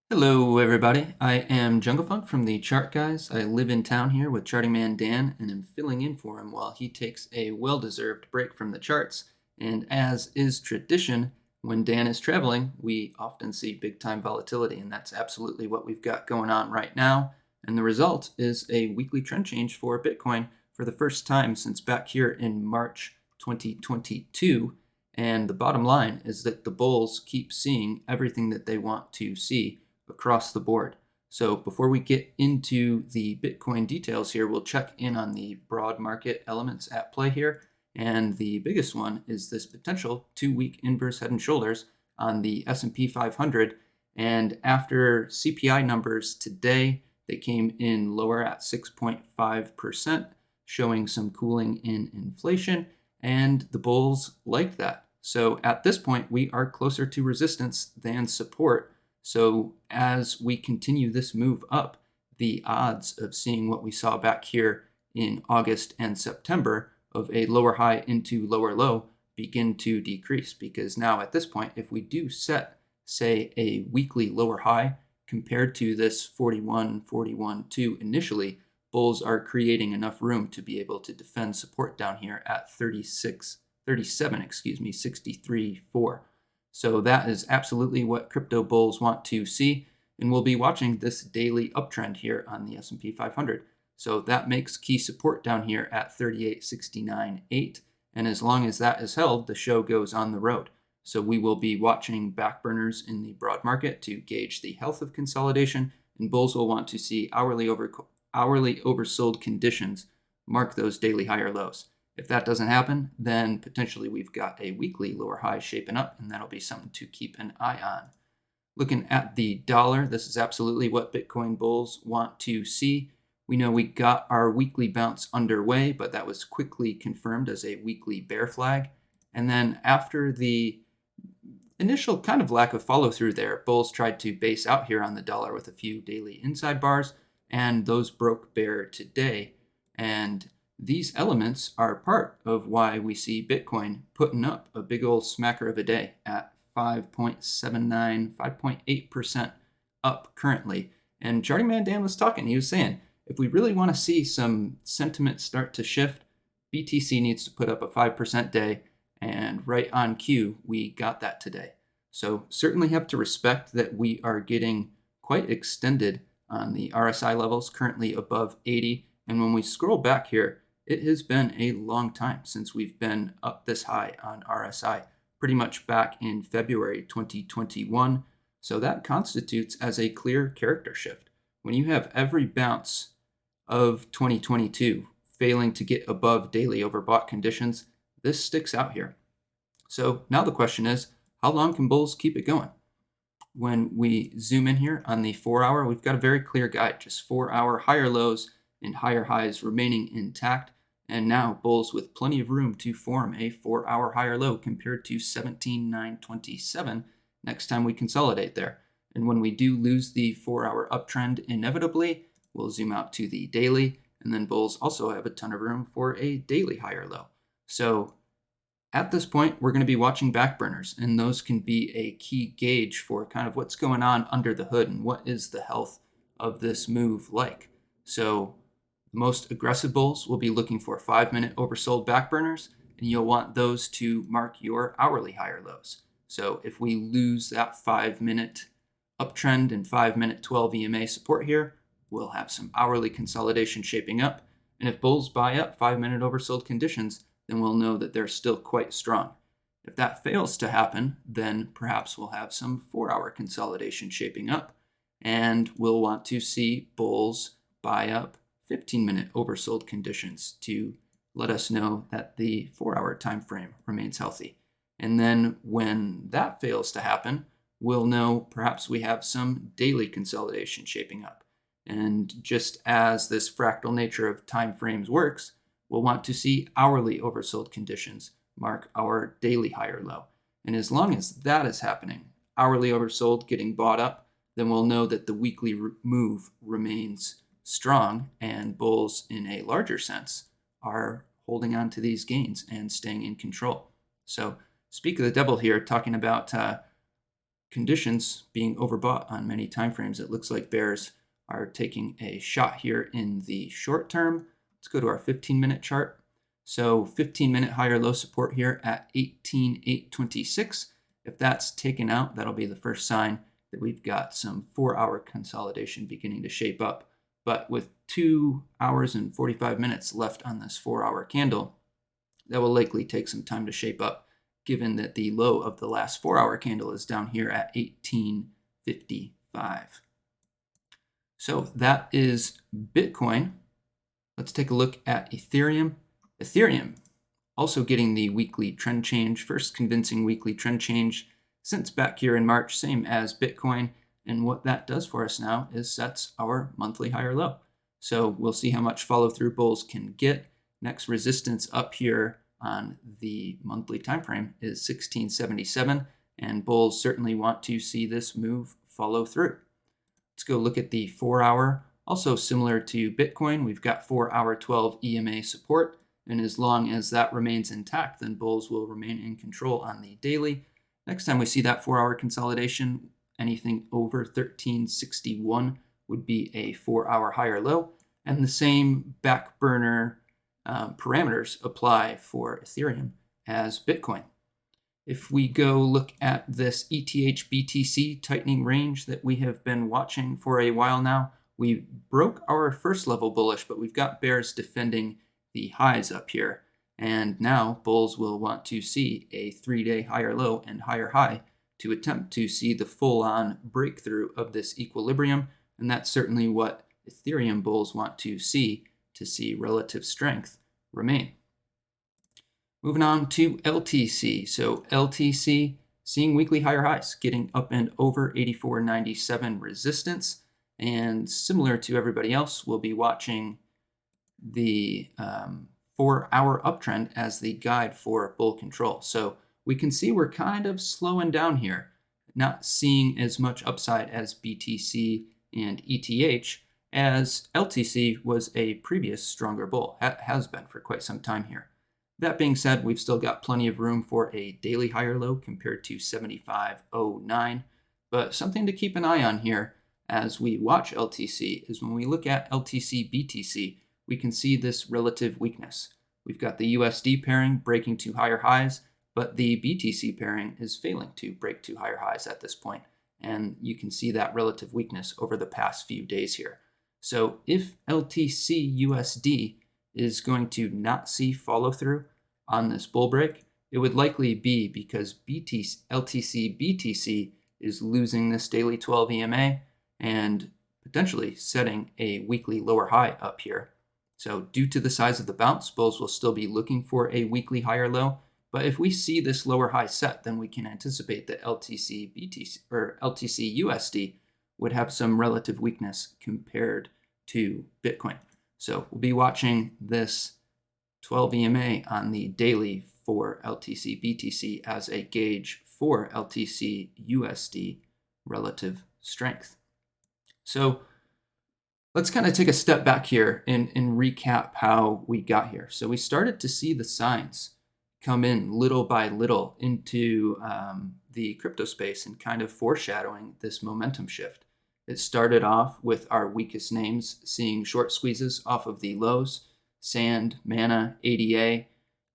Hello, everybody. I am Junglefunk from the Chart Guys. I live in town here with charting man Dan, and am filling in for him while he takes a well-deserved break from the charts. And as is tradition, when Dan is traveling, we often see big-time volatility, and that's absolutely what we've got going on right now. And the result is a weekly trend change for Bitcoin for the first time since back here in March 2022. And the bottom line is that the bulls keep seeing everything that they want to see across the board. So before we get into the Bitcoin details here, we'll check in on the broad market elements at play here. And the biggest one is this potential 2-week inverse head and shoulders on the S&P 500. And after CPI numbers today, they came in lower at 6.5%, showing some cooling in inflation. And the bulls liked that. So at this point, we are closer to resistance than support. So as we continue this move up, the odds of seeing what we saw back here in August and September of a lower high into lower low begin to decrease, because now at this point, if we do set, say, a weekly lower high compared to this 41.2 initially, bulls are creating enough room to be able to defend support down here at 63.4. So that is absolutely what crypto bulls want to see, and we'll be watching this daily uptrend here on the S&P 500. So that makes key support down here at 38.69.8, and as long as that is held, the show goes on the road. So we will be watching backburners in the broad market to gauge the health of consolidation, and bulls will want to see hourly oversold conditions mark those daily higher lows. If that doesn't happen, then potentially we've got a weekly lower high shaping up, and that'll be something to keep an eye on. Looking at the dollar, this is absolutely what Bitcoin bulls want to see. We know we got our weekly bounce underway, but that was quickly confirmed as a weekly bear flag. And then after the initial kind of lack of follow through there, bulls tried to base out here on the dollar with a few daily inside bars, and those broke bear today. And these elements are part of why we see Bitcoin putting up a big old smacker of a day at 5.79, 5.8% up currently. And Charting Man Dan was talking. He was saying, if we really want to see some sentiment start to shift, BTC needs to put up a 5% day. And right on cue, we got that today. So certainly have to respect that we are getting quite extended on the RSI levels, currently above 80. And when we scroll back here, it has been a long time since we've been up this high on RSI, pretty much back in February 2021. So that constitutes as a clear character shift. When you have every bounce of 2022 failing to get above daily overbought conditions, this sticks out here. So now the question is, how long can bulls keep it going? When we zoom in here on the 4-hour, we've got a very clear guide, just 4-hour higher lows and higher highs remaining intact. And now bulls with plenty of room to form a 4-hour higher low compared to 17,927 next time we consolidate there. And when we do lose the 4-hour uptrend inevitably, we'll zoom out to the daily, and then bulls also have a ton of room for a daily higher low. So at this point, we're going to be watching backburners, and those can be a key gauge for kind of what's going on under the hood and what is the health of this move like. So the most aggressive bulls will be looking for 5-minute oversold backburners, and you'll want those to mark your hourly higher lows. So if we lose that 5-minute uptrend and 5-minute 12 EMA support here, we'll have some hourly consolidation shaping up. And if bulls buy up 5-minute oversold conditions, then we'll know that they're still quite strong. If that fails to happen, then perhaps we'll have some 4-hour consolidation shaping up, and we'll want to see bulls buy up 15-minute oversold conditions to let us know that the 4-hour time frame remains healthy. And then when that fails to happen, we'll know perhaps we have some daily consolidation shaping up. And just as this fractal nature of time frames works, we'll want to see hourly oversold conditions mark our daily higher low. And as long as that is happening, hourly oversold getting bought up, then we'll know that the weekly move remains strong, and bulls in a larger sense are holding on to these gains and staying in control. So speak of the devil here, talking about conditions being overbought on many timeframes. It looks like bears are taking a shot here in the short term. Let's go to our 15-minute chart. So 15-minute higher low support here at 18,826. If that's taken out, that'll be the first sign that we've got some 4-hour consolidation beginning to shape up. But with 2 hours and 45 minutes left on this 4-hour candle, that will likely take some time to shape up, given that the low of the last 4-hour candle is down here at 1855. So that is Bitcoin. Let's take a look at Ethereum. Ethereum also getting the weekly trend change, first convincing weekly trend change since back here in March, same as Bitcoin. And what that does for us now is sets our monthly higher low. So we'll see how much follow through bulls can get. Next resistance up here on the monthly time frame is 1677, and bulls certainly want to see this move follow through. Let's go look at the 4-hour. Also similar to Bitcoin, we've got 4-hour 12 EMA support, and as long as that remains intact, then bulls will remain in control on the daily. Next time we see that 4-hour consolidation, anything over 1361 would be a 4-hour higher low, and the same back burner parameters apply for Ethereum as Bitcoin. If we go look at this ETH BTC tightening range that we have been watching for a while now, we broke our first level bullish, but we've got bears defending the highs up here. And now bulls will want to see a 3-day higher low and higher high to attempt to see the full-on breakthrough of this equilibrium. And that's certainly what Ethereum bulls want to see relative strength remain. Moving on to LTC. So LTC seeing weekly higher highs, getting up and over 84.97 resistance. And similar to everybody else, we'll be watching the 4-hour uptrend as the guide for bull control. So we can see we're kind of slowing down here, not seeing as much upside as BTC and ETH, as LTC was a previous stronger bull, has been for quite some time here. That being said, we've still got plenty of room for a daily higher low compared to 75.09, but something to keep an eye on here as we watch LTC is when we look at LTC BTC, we can see this relative weakness. We've got the USD pairing breaking to higher highs, but the BTC pairing is failing to break to higher highs at this point, and you can see that relative weakness over the past few days here. So if LTC USD is going to not see follow through on this bull break, it would likely be because LTC BTC is losing this daily 12 EMA and potentially setting a weekly lower high up here. So due to the size of the bounce, bulls will still be looking for a weekly higher low. But if we see this lower high set, then we can anticipate that LTC BTC or LTC USD would have some relative weakness compared to Bitcoin. So we'll be watching this 12 EMA on the daily for LTC BTC as a gauge for LTC USD relative strength. So let's kind of take a step back here and recap how we got here. So we started to see the signs come in little by little into the crypto space and kind of foreshadowing this momentum shift. It started off with our weakest names seeing short squeezes off of the lows, Sand, Mana, ADA.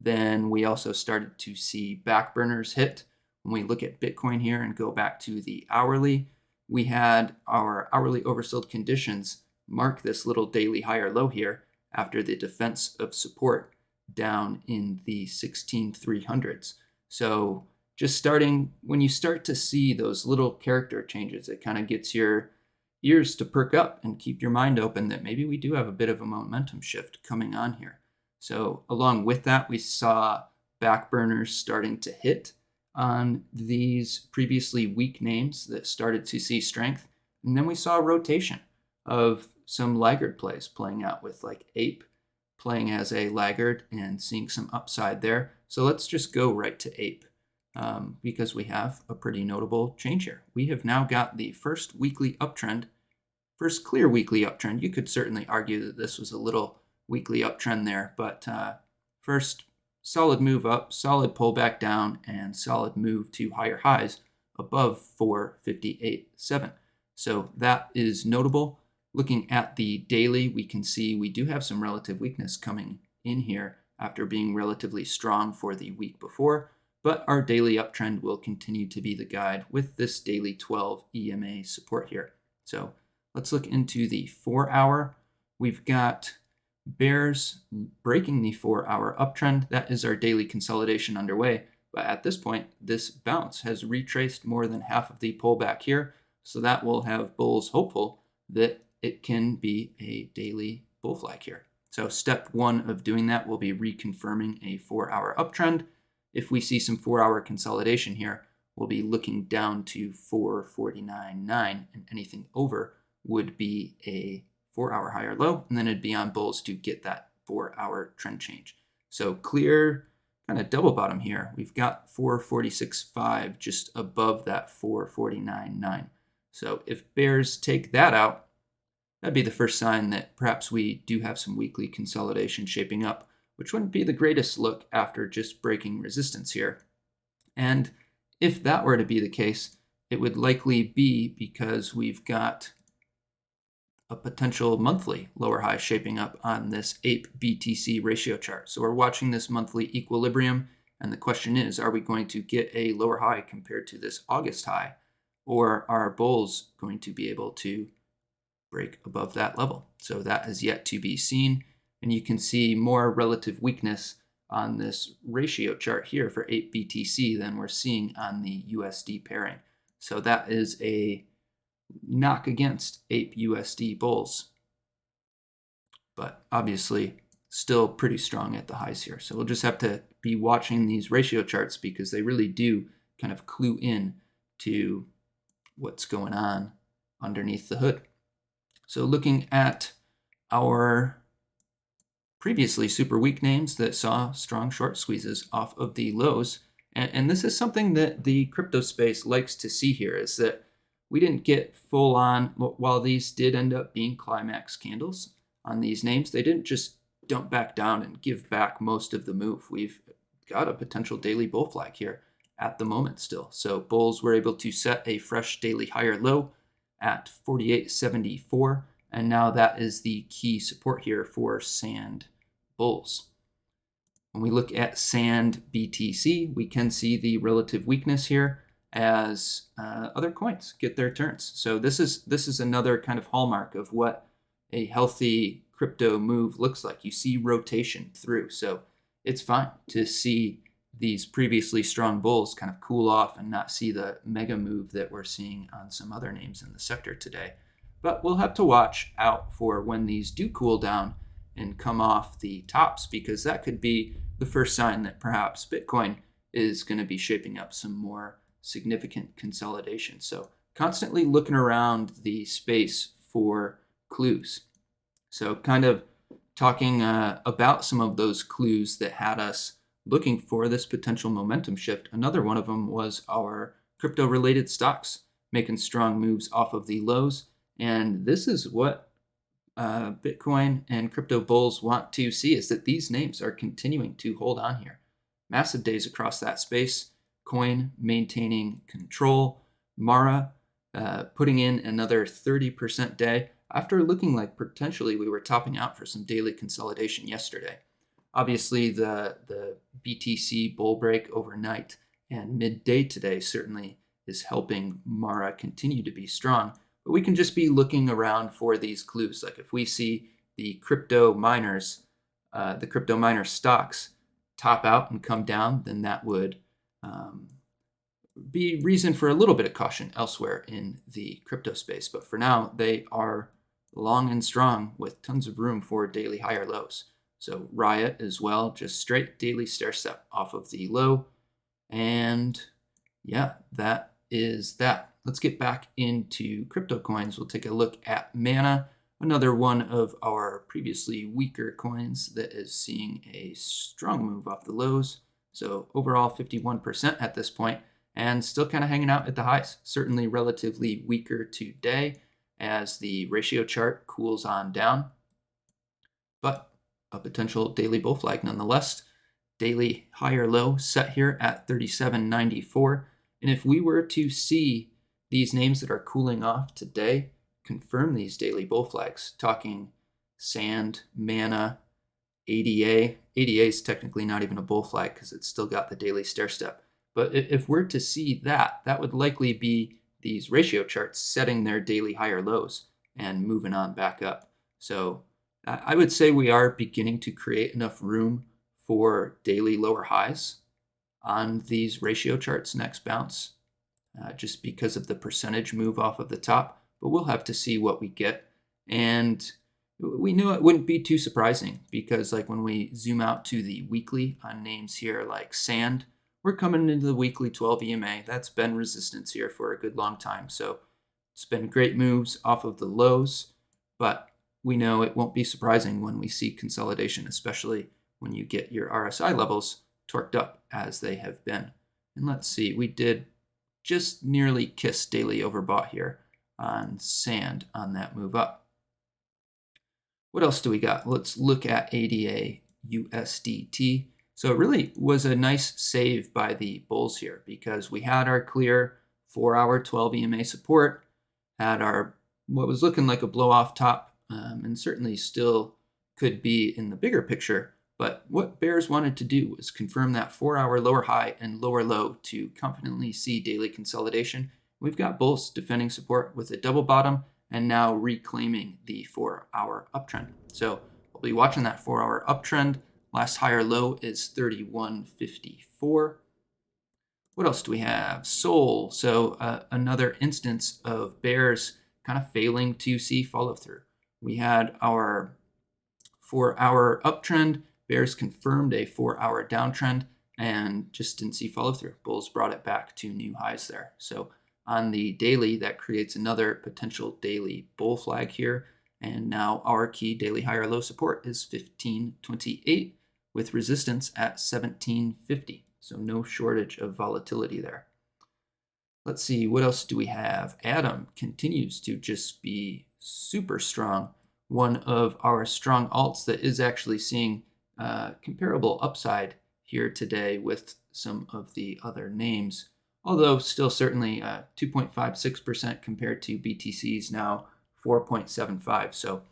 Then we also started to see back burners hit. When we look at Bitcoin here and go back to the hourly, we had our hourly oversold conditions mark this little daily higher low here after the defense of support down in the 16,300s. So just starting, when you start to see those little character changes, it kind of gets your ears to perk up and keep your mind open that maybe we do have a bit of a momentum shift coming on here. So along with that, we saw back burners starting to hit on these previously weak names that started to see strength. And then we saw a rotation of some laggard plays playing out with like Ape playing as a laggard and seeing some upside there. So let's just go right to Ape because we have a pretty notable change here. We have now got the first weekly uptrend, first clear weekly uptrend. You could certainly argue that this was a little weekly uptrend there, but first solid move up, solid pullback down, and solid move to higher highs above 458.7. So that is notable. Looking at the daily, we can see we do have some relative weakness coming in here after being relatively strong for the week before, but our daily uptrend will continue to be the guide with this daily 12 EMA support here. So let's look into the 4-hour. We've got bears breaking the 4-hour uptrend. That is our daily consolidation underway. But at this point, this bounce has retraced more than half of the pullback here. So that will have bulls hopeful that it can be a daily bull flag here. So step one of doing that will be reconfirming a 4-hour uptrend. If we see some 4-hour consolidation here, we'll be looking down to 449.9, and anything over would be a 4-hour higher low, and then it'd be on bulls to get that 4-hour trend change. So clear kind of double bottom here. We've got 446.5 just above that 449.9. So if bears take that out, that'd be the first sign that perhaps we do have some weekly consolidation shaping up, which wouldn't be the greatest look after just breaking resistance here. And if that were to be the case, it would likely be because we've got a potential monthly lower high shaping up on this Ape BTC ratio chart. So we're watching this monthly equilibrium, and the question is, are we going to get a lower high compared to this August high, or are bulls going to be able to break above that level? So that is yet to be seen, and you can see more relative weakness on this ratio chart here for Ape BTC than we're seeing on the USD pairing. So that is a knock against Ape USD bulls, but obviously still pretty strong at the highs here. So we'll just have to be watching these ratio charts because they really do kind of clue in to what's going on underneath the hood. So looking at our previously super weak names that saw strong short squeezes off of the lows, and this is something that the crypto space likes to see here, is that we didn't get full on, while these did end up being climax candles on these names, they didn't just dump back down and give back most of the move. We've got a potential daily bull flag here at the moment still. So bulls were able to set a fresh daily higher low at 48.74, and now that is the key support here for sand bulls. When we look at sand BTC, we can see the relative weakness here as other coins get their turns. So this is another kind of hallmark of what a healthy crypto move looks like. You see rotation through. So it's fine to see these previously strong bulls kind of cool off and not see the mega move that we're seeing on some other names in the sector today. But we'll have to watch out for when these do cool down and come off the tops, because that could be the first sign that perhaps Bitcoin is going to be shaping up some more significant consolidation. So constantly looking around the space for clues. So kind of talking about some of those clues that had us looking for this potential momentum shift. Another one of them was our crypto related stocks making strong moves off of the lows. And this is what Bitcoin and crypto bulls want to see, is that these names are continuing to hold on here. Massive days across that space. Coin maintaining control. Mara putting in another 30% day after looking like potentially we were topping out for some daily consolidation yesterday. Obviously, the BTC bull break overnight and midday today certainly is helping Mara continue to be strong. But we can just be looking around for these clues. Like if we see the crypto miners, the crypto miner stocks top out and come down, then that would be reason for a little bit of caution elsewhere in the crypto space. But for now, they are long and strong with tons of room for daily higher lows. So Riot as well, just straight daily stair step off of the low. And yeah, that is that. Let's get back into crypto coins. We'll take a look at Mana, another one of our previously weaker coins that is seeing a strong move off the lows. So overall 51% at this point, and still kind of hanging out at the highs. Certainly relatively weaker today as the ratio chart cools on down, but a potential daily bull flag nonetheless. Daily higher low set here at 37.94, And if we were to see these names that are cooling off today confirm these daily bull flags, talking Sand, Mana, ADA. ADA is technically not even a bull flag because it's still got the daily stair step. But if we're to see that, that would likely be these ratio charts setting their daily higher lows and moving on back up. So I would say we are beginning to create enough room for daily lower highs on these ratio charts next bounce, just because of the percentage move off of the top. But we'll have to see what we get. And we knew it wouldn't be too surprising because like when we zoom out to the weekly on names here like Sand, we're coming into the weekly 12 EMA. That's been resistance here for a good long time. So it's been great moves off of the lows, but we know it won't be surprising when we see consolidation, especially when you get your RSI levels torqued up as they have been. And let's see, we did just nearly kiss daily overbought here on Sand on that move up. What else do we got? Let's look at ADA USDT. So it really was a nice save by the bulls here because we had our clear 4-hour 12 EMA support, had our what was looking like a blow off top, and certainly still could be in the bigger picture. But what bears wanted to do was confirm that 4-hour lower high and lower low to confidently see daily consolidation. We've got bulls defending support with a double bottom and now reclaiming the 4-hour uptrend. So we'll be watching that 4-hour uptrend. Last higher low is 31.54. What else do we have? Sol. So another instance of bears kind of failing to see follow through. We had our 4-hour uptrend. Bears confirmed a 4-hour downtrend and just didn't see follow through. Bulls brought it back to new highs there. So on the daily, that creates another potential daily bull flag here. And now our key daily higher low support is 1528 with resistance at 1750. So no shortage of volatility there. Let's see, what else do we have? Atom continues to just be super strong. One of our strong alts that is actually seeing comparable upside here today with some of the other names, although still certainly 2.56% compared to BTC's now 4.75. So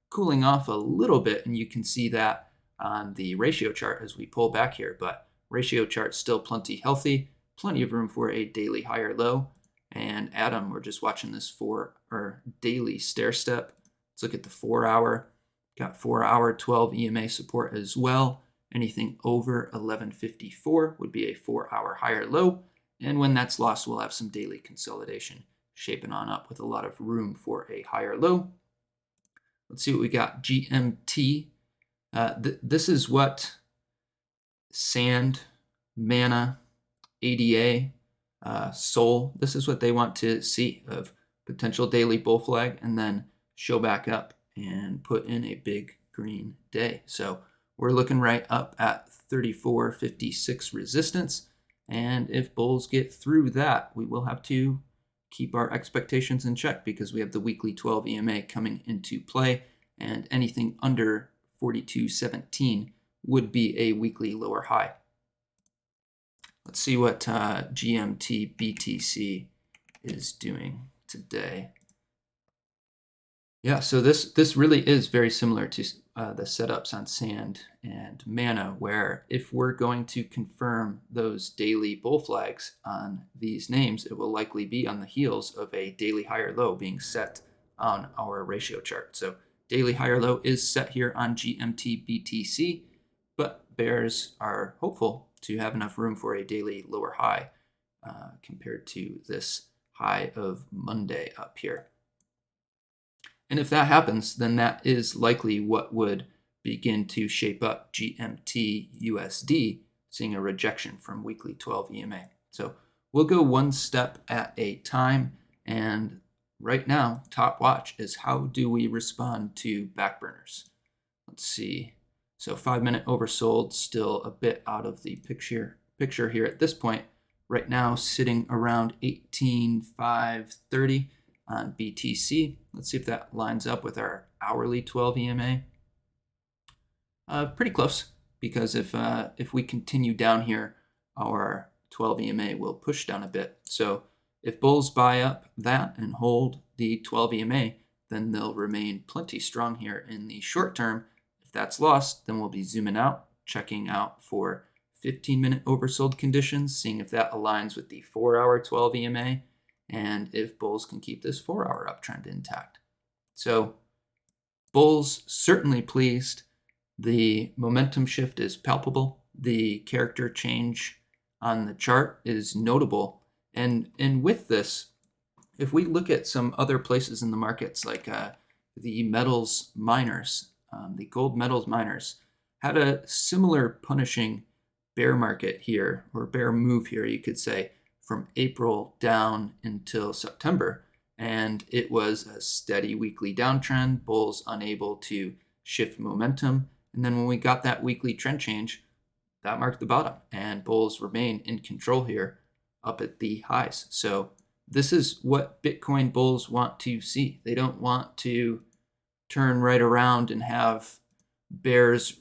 cooling off a little bit, and you can see that on the ratio chart as we pull back here, but ratio chart still plenty healthy, plenty of room for a daily higher low. And Atom, we're just watching this daily stair step. Let's look at the 4-hour. Got 4-hour 12 EMA support as well. Anything over 1154 would be a 4-hour higher low. And when that's lost, we'll have some daily consolidation shaping on up with a lot of room for a higher low. Let's see what we got. GMT. This is what Sand, Mana, ADA, Sol, this is what they want to see of potential daily bull flag and then show back up and put in a big green day. So we're looking right up at 34.56 resistance. And if bulls get through that, we will have to keep our expectations in check because we have the weekly 12 EMA coming into play, and anything under 42.17 would be a weekly lower high. Let's see what GMT BTC is doing today. Yeah, so this really is very similar to the setups on Sand and Mana, where if we're going to confirm those daily bull flags on these names, it will likely be on the heels of a daily higher low being set on our ratio chart. So daily higher low is set here on GMT BTC, but bears are hopeful to have enough room for a daily lower high compared to this high of Monday up here. And if that happens, then that is likely what would begin to shape up GMT USD, seeing a rejection from weekly 12 EMA. So we'll go one step at a time. And right now, top watch is how do we respond to backburners? Let's see. So 5-minute oversold, still a bit out of the picture here at this point. Right now, sitting around 18,530 on BTC. Let's see if that lines up with our hourly 12 EMA. Pretty close, because if we continue down here, our 12 EMA will push down a bit. So if bulls buy up that and hold the 12 EMA, then they'll remain plenty strong here in the short term. If that's lost, then we'll be zooming out, checking out for 15-minute oversold conditions, seeing if that aligns with the 4-hour 12 EMA, and if bulls can keep this 4-hour uptrend intact. So bulls certainly pleased. The momentum shift is palpable. The character change on the chart is notable. And with this, if we look at some other places in the markets, like the metals miners, the gold metals miners, had a similar punishing bear market here, or bear move here, you could say, from April down until September. And it was a steady weekly downtrend, bulls unable to shift momentum. And then when we got that weekly trend change, that marked the bottom, and bulls remain in control here up at the highs. So this is what Bitcoin bulls want to see. They don't want to turn right around and have bears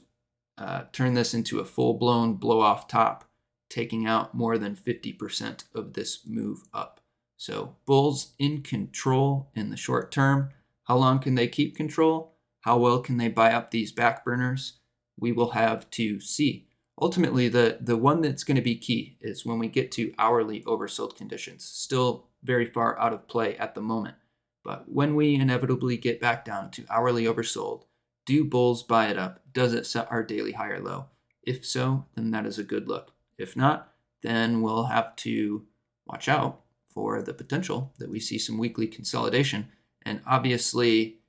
turn this into a full-blown blow-off top, taking out more than 50% of this move up. So bulls in control in the short term. How long can they keep control? How well can they buy up these back burners? We will have to see. Ultimately, the one that's going to be key is when we get to hourly oversold conditions. Still very far out of play at the moment. But when we inevitably get back down to hourly oversold, do bulls buy it up? Does it set our daily high or low? If so, then that is a good look. If not, then we'll have to watch out for the potential that we see some weekly consolidation. And obviously,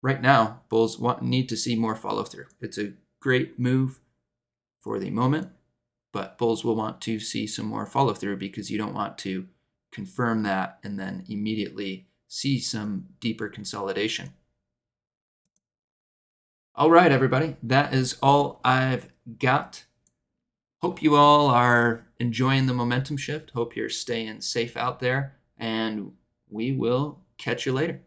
right now, bulls need to see more follow through. It's a great move for the moment, but bulls will want to see some more follow through, because you don't want to confirm that and then immediately see some deeper consolidation. All right, everybody, that is all I've got. Hope you all are enjoying the momentum shift. Hope you're staying safe out there, and we will catch you later.